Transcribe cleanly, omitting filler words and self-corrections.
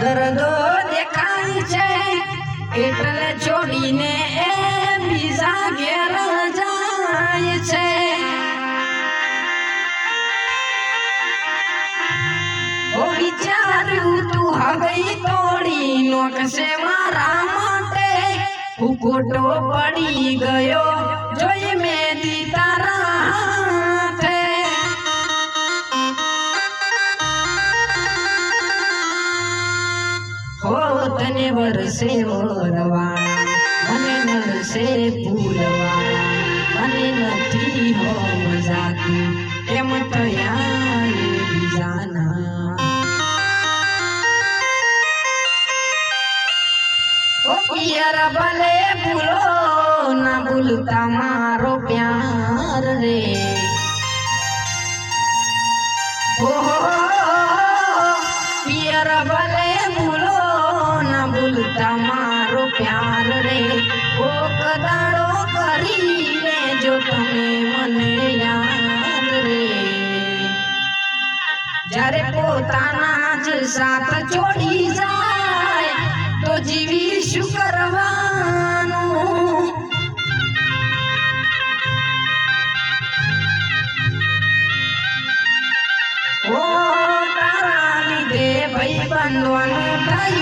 દર્દો દેખાય છે એટલે છોડીને એ બીજા ઘેર જાય છે ઓ વિચાર્યું તું હવે તોડી નોકશે મારા માટે હું ખોટો પડી ગયો જોઈ મેદી તારા હાથે હો તને વરસે વરવાળા મને નરસે ફૂલવાળા મને નથી હો મજાતું કેમ તૈયાર બીજાના ઓ પિયર ભલે ભૂલો ના ભૂલતા મારો પ્યાર રે ઓહો પિયર ભલે ભૂલો ના ભૂલતા મારો પ્યાર રે કોક દાડો કરીને જો તમે મને યાદ રે જ્યારે પોતાના જ સાથ છોડી જાય તો જીવી શું કરવાનું ઓ તારા લીધે ભાઈ બંધવાનું થાય